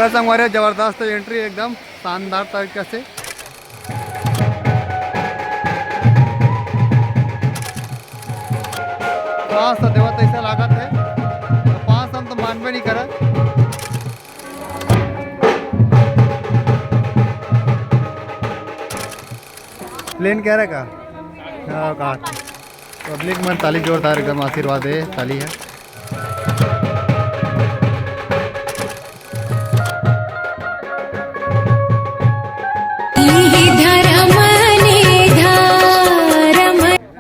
देखा संगवारी जबरदस्त एंट्री एकदम शानदार तरीके से। पाँच सौ देवत ऐसा लागत है, तो 5 हम तो मानवे नहीं करा। प्लेन कह रहा का हाँ कहा पब्लिक में ताली जोरदार एकदम आशीर्वाद है, ताली है।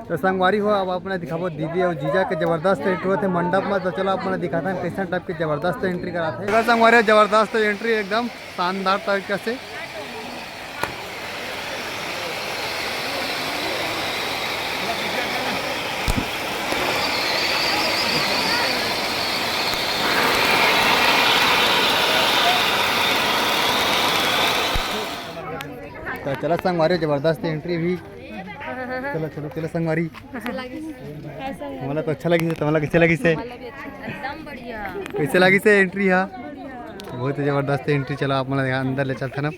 तो संगवारी हो अब अपने दिखाबो दीदी और जीजा के जबरदस्त एंट्री थे मंडप में। तो चलो अपने दिखाते हैं कैसा टाइप की जबरदस्त एंट्री कराते हैं। संगवारी जबरदस्त एंट्री एकदम शानदार तरीके से। तो चलो संगवारी जबरदस्त एंट्री भी। चलो चलो चलो संगवारी मला तो अच्छा लगी से, तुम्हारा कैसे लगी से? एकदम बढ़िया। कैसे लगी से एंट्री? हाँ बहुत जबरदस्त एंट्री। चलो आप मला अंदर ले चलते ना।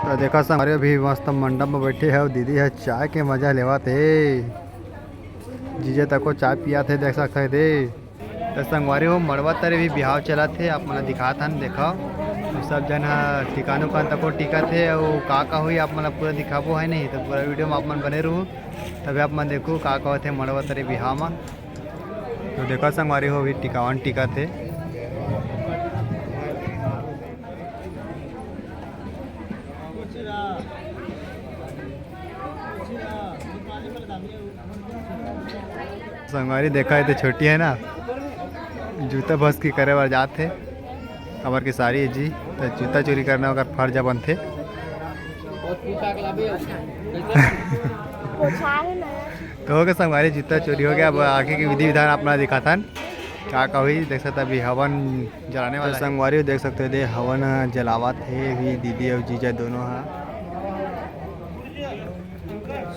तो देखा संगवारी भी मस्त मंडप में बैठे है और दीदी है चाय के मजा लेवा थे। जीजे तक को चाय पिया थे देख सकते थे। तो संगवारी हो मड़वा तरे भी बिहाव चला थे, आप मैंने दिखा था देखा। तो सब जन ठिकानों का तक टिका थे और का हुई आप मैंने पूरा दिखाबो है नहीं। तो पूरा वीडियो में आप मन बने रहूँ तभी आप मन देखो का थे मड़वा तरे बिहाव में। तो देखा संगवारी हो भी टिकावन टिका थे। संगवारी देखा है तो छोटी है ना, जूता बस की करे बार जाते खबर की सारी जी। तो जूता चोरी करना अगर फर्ज बनते तो हो गया संगवारी जूता चोरी हो गया। अब आगे की विधि विधान अपना दिखाता क्या हुई देख सकते अभी हवन जलाने वाला संगवारी देख सकते थे। हवन जलावा थे भी दीदी और जीजा दोनों है।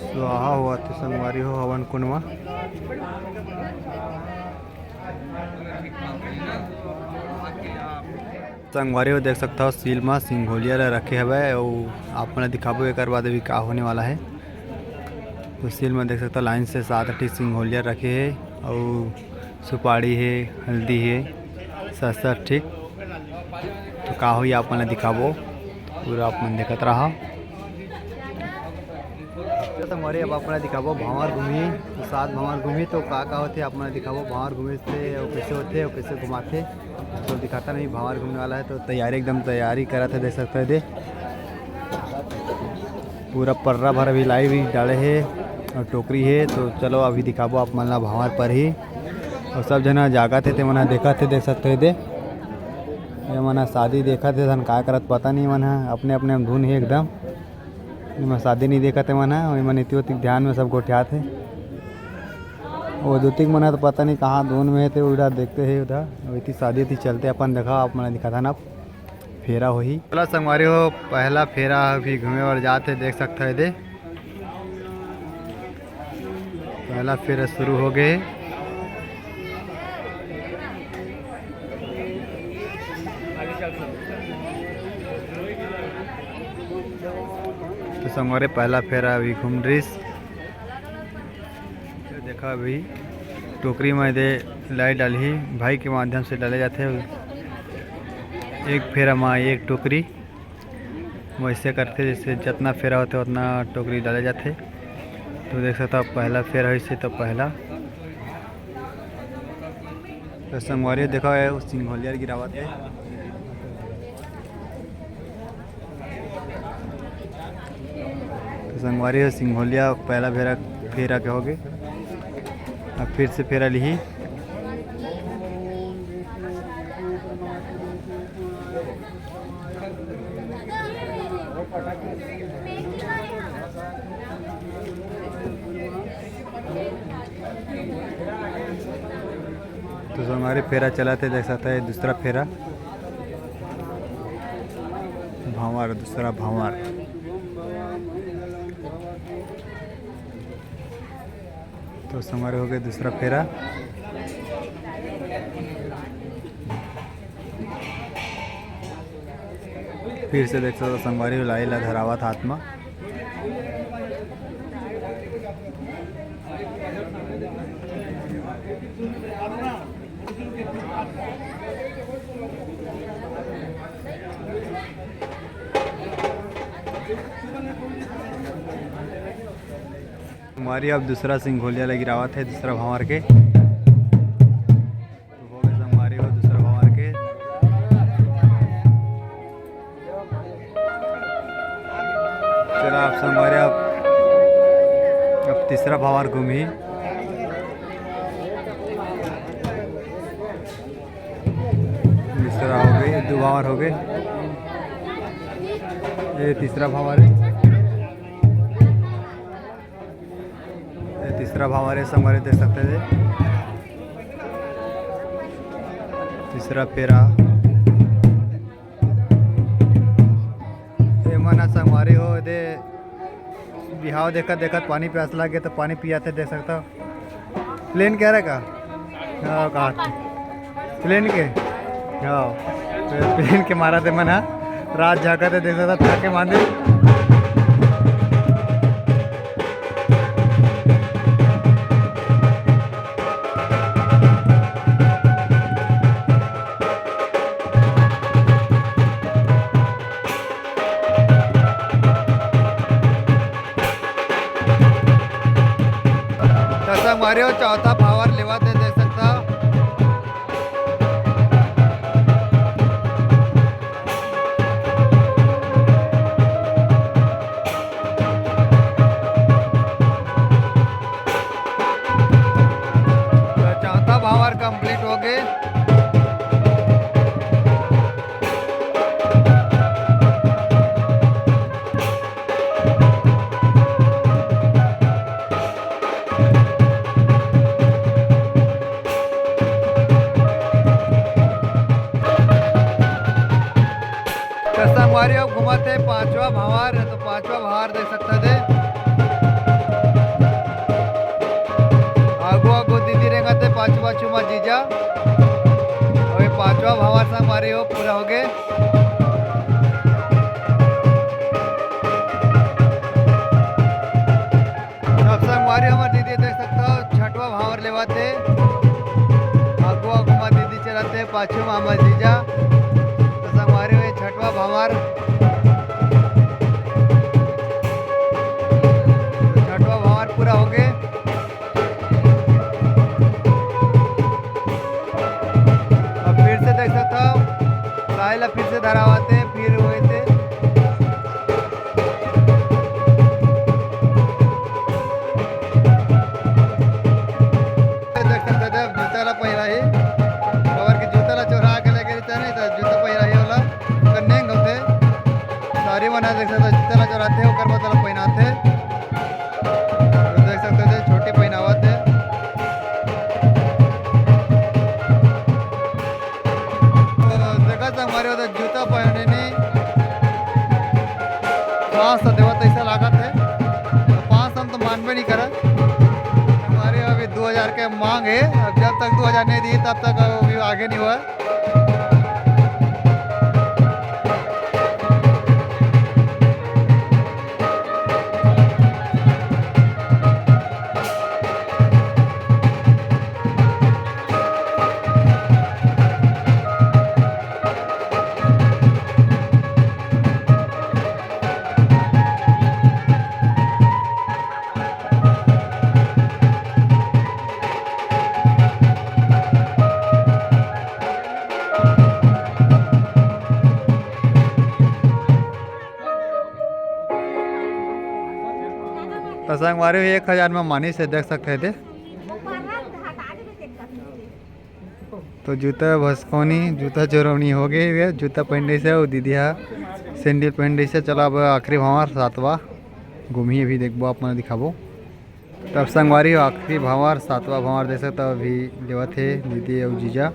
स्वाहा हुआ थे संगवारी हो हवन कुंड में। संगवारी हो देख सकता हो सील में सिंघोलिया रखे हुए और आप मैंने दिखाबो एक बाद अभी क्या होने वाला है। तो सील में देख सकता हो लाइन से 7-8 सिंघोलिया रखे है और सुपारी है, हल्दी है, 7-7 ठीक। तो का हुई आप मैंने दिखाबो पूरा आप मन देखत रहा। संगवारी अब अपना दिखाबो भावर घूमी 7 भावर घूमी। तो का होते अपना दिखाबो भावर घूमे से और कैसे होते और कैसे घुमाते तो दिखाता नहीं। भावर घूमने वाला है तो तैयारी एकदम तैयारी करा था देख सकते थे। पूरा पर्रा भर अभी लाई भी डाले है और टोकरी है। तो चलो अभी दिखाबो आप मन भावर पर ही। और सब जना जागा थे मना देखा थे देख सकते थे। ये मना शादी देखा थे धन का करत पता नहीं मना अपने अपने धुन है एकदम। मैं शादी नहीं देखा थे मना वही मन इतनी ध्यान में सब गोठिया थे। वो ज्योतिक मना तो पता नहीं कहाँ धुन में थे उधर देखते हैं उधर वही शादी थी चलते अपन देखा आप मैंने दिखा था ना फेरा हो ही। चलो संगवारी हो पहला फेरा भी घूमे और जाते देख सकते हैं दे। पहला फेरा शुरू हो गए। तो संगवारी पहला फेरा अभी घूम रही देखा। अभी टोकरी में दे लाइट डाली भाई के माध्यम से डाले जाते हैं। एक फेरा में एक टोकरी वैसे करते जैसे जितना फेरा होता है उतना टोकरी डाले जाते। तो देख सकते हो पहला फेरा ऐसे तो पहला। तो संगवारी देखा है उस सिंघोलिया गिरावत है। तो संगवारी सिंघोलिया पहला फेरा के हो गए। अब फिर से फेरा ली। तो हमारे फेरा चला थे देख सकता है दूसरा फेरा। भावर दूसरा भावर। तो हमारे हो गए दूसरा फेरा। फिर से देख सकते संगवारी लाइला धरावत हाथ में। हमारी अब दूसरा सिंघोलिया लगी रावत है दूसरा भंवर के। तो हो गए हमारी वो दूसरा भंवर के। चलो आप हमारे अब तीसरा भंवर घूमी। दूसरा हो गई, दो भंवर हो गए। ये तीसरा भंवर है। तीसरा भावर है हमारे देख सकते थे। तीसरा फेरा ये मना संगवारी हो दे बिहाव देखत देखत पानी प्यास लगे तो पानी पियाते देख सकता। प्लेन कह रहा का प्लेन के प्लेन के मारा थे मना रात जाकर देख सकता था के मांदे। हमारे चौथा पावर लेवा दे देख सकता। तो चौथा पावर कंप्लीट हो गए। हमारे अब घुमाते पांचवा भावर है। तो पांचवा भावर देख सकते थे। आगो आगो दीदी रेंगा थे पांचवा चुमा जीजा। और ये पांचवा भावर से हमारे वो पूरा हो गए। अब से हमारे दीदी देख सकते हो छठवा भावर लेवाते। आगो आगो दीदी चलाते पांचवा मामा जीजा। हमारे छठवा भावर छठवा भावर पूरा हो गए। अब फिर से देख सकता हूँ लाइला फिर से धरावाते फिर हुए थे। देख सकते थे जूता पहला ही खबर की जूता चोरा के लेके नहीं था। जूता पहला ही सारी बना देख सकते जितना चलाते हैं ओकर मतलब पहनाते। तो देख सकते थे छोटे पहनावत है। तो देखा था हमारे उधर जूता पहनने नहीं 500 देवत ऐसा लागत है। तो 500 हम तो मानवे नहीं करा। हमारे अभी 2000 के मांग है। अब जब तक 2000 नहीं दी तब तक अभी आगे नहीं हुआ। तसंग मारे 1000 में मानी से देख सकते थे। तो जूता भसकोनी जूता चोरवनी हो गई। जूता पहनने से और दीदी सैंडल पहनने से। चलो अब आखिरी भावर सातवा घूमिए भी देखबो आप मन दिखाबो। तब संगवारी आखिरी भावर सातवा भावर देख सकते अभी लेवा थे दीदी और जीजा।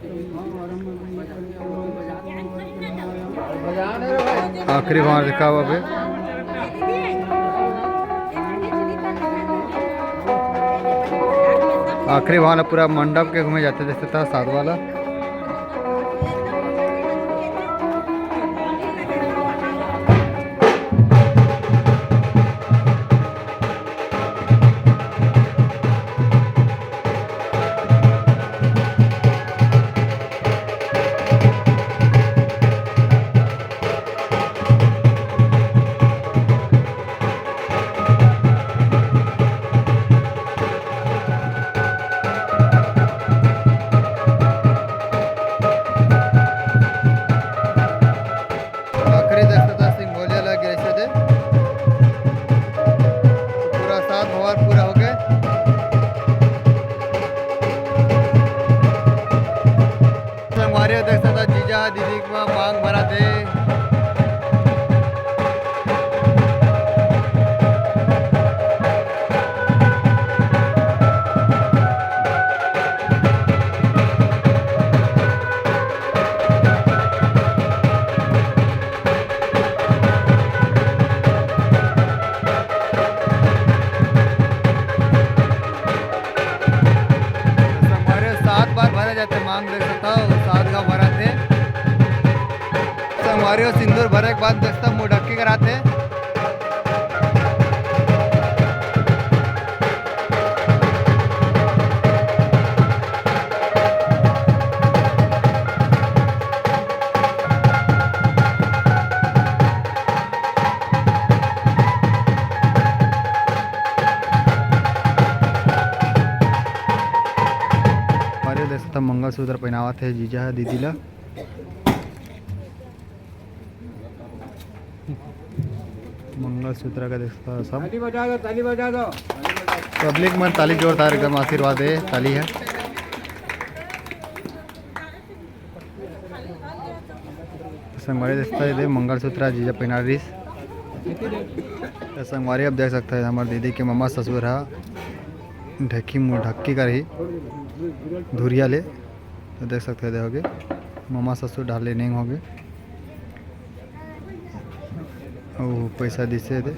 आखिरी भाव लिखा हुआ पे आखिरी वाला पूरा मंडप के घूमे जाते जैसे था साथ वाला। पूरा हो गए हमारे देख सकता जीजा दीदी का मांग भरा थे। मांग देख सकता हूँ 7 गाँव भरा थे हमारे सिंदूर भरे के बाद देख सकता मुँह ढक्की कराते। मंगलसूत्र पहनावा थे जीजा दीदी ला। मंगलसूत्र का देखता सब ताली बजा दो पब्लिक में ताली जोरदार एकदम आशीर्वाद है ताली है। संगवारी देखता है मंगलसूत्र जीजा पहना रही संगवारी अब देख सकते हैं हमारे दीदी के मामा ससुर है ढक्की मुँह ढक्की कर ही धुरिया ले तो देख सकते हैं देखोगे मामा ससुर ढाले नहीं होगे और पैसा दिसे दे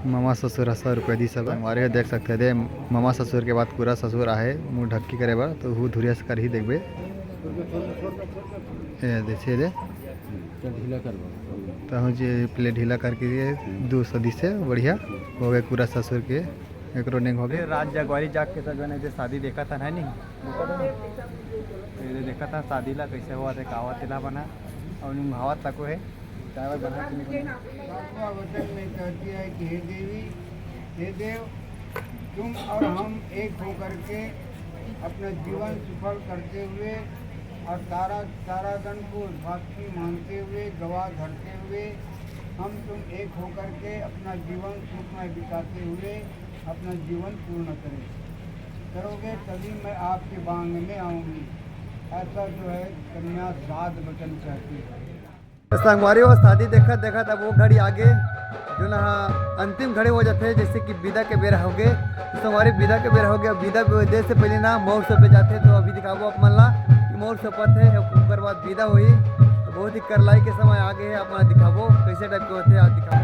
मामा ससुर 100 रुपये दी सब हमारे देख सकते दे मामा ससुर के बाद पूरा ससुर आए मुँह ढक्की करे बा तो वो धुरिया से कर ही देखबे दिसे दे तो जी प्लेट ढीला करके 200 दिसे बढ़िया हो गए पूरा ससुर के एक रोनिंग हो गए। रात जगवारी जाग के सब जो शादी देखा था है नहीं देखा था शादी ला कैसे हुआ थे कावा तिला बना और भावा तको है चावल बना वचन में कहती है कि हे देवी हे देव तुम और हम एक होकर के अपना जीवन सफल करते हुए और तारागण को भक्ति मानते हुए गवाह धरते हुए हम तुम एक होकर के अपना जीवन सुखमय बिताते हुए अपना जीवन पूर्ण करोगे तभी मैं आपके बांग में आऊँगी। ऐसा जो है कन्या साध वचन कहती है। संगवारी वो शादी देखा देखा था वो घड़ी आगे जो ना अंतिम घड़ी हो जाते हैं जैसे कि विदा के बेरा हो गए संगवारी विदा के बेरा हो गया विदा देश से पहले ना महोत्सव पे जाते तो अभी दिखाओ आप मन ला महोत्सव पर थे ऊपर बाद विदा हुई तो बहुत ही करलाई के समय आगे है अपना दिखाओ कैसे टाइप के होते आज दिखाओ।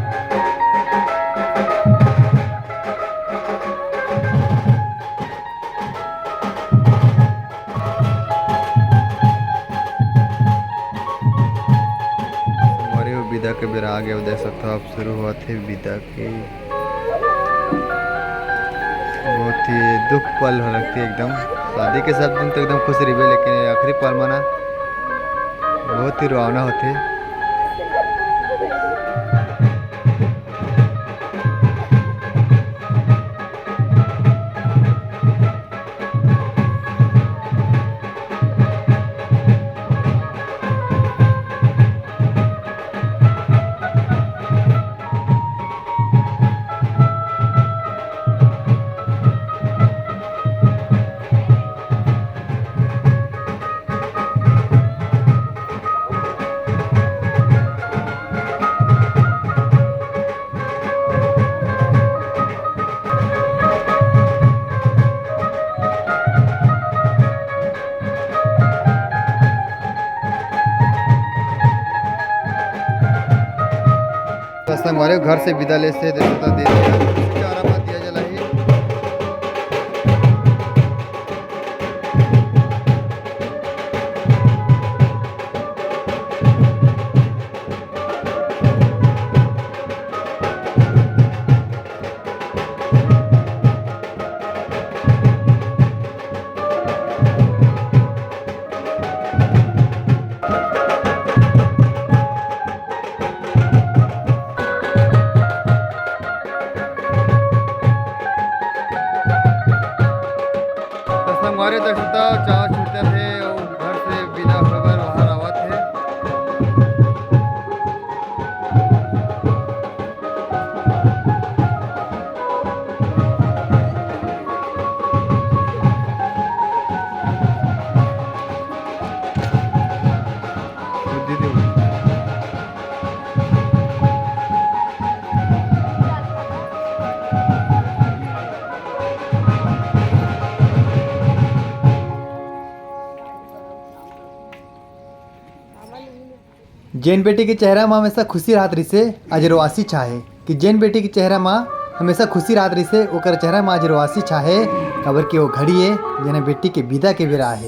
विदा के बेरा आ गया देख सकते हो आप शुरू हुआ थे विदा के बहुत ही दुख पल हो रखती है एकदम शादी के सब दिन तो एकदम खुश रही लेकिन आखिरी पल मना बहुत ही रुआवना होती है। संगवारी घर से विदा ले से देता दे दिया चारा मत दिया जला ही हमारे दक्षता चार छूटते थे और घर से बिना खबर बाहर आवा थे दीदी जैन बेटी के चेहरा में हमेशा खुशी राहत रही से आज रोआसी चाहे कि जैन बेटी के चेहरा में हमेशा खुशी राहत रही से ओकर चेहरा में आज रोआसी चाहे खबर कि वो घड़ी है जेने बेटी के विदा के बेरा है।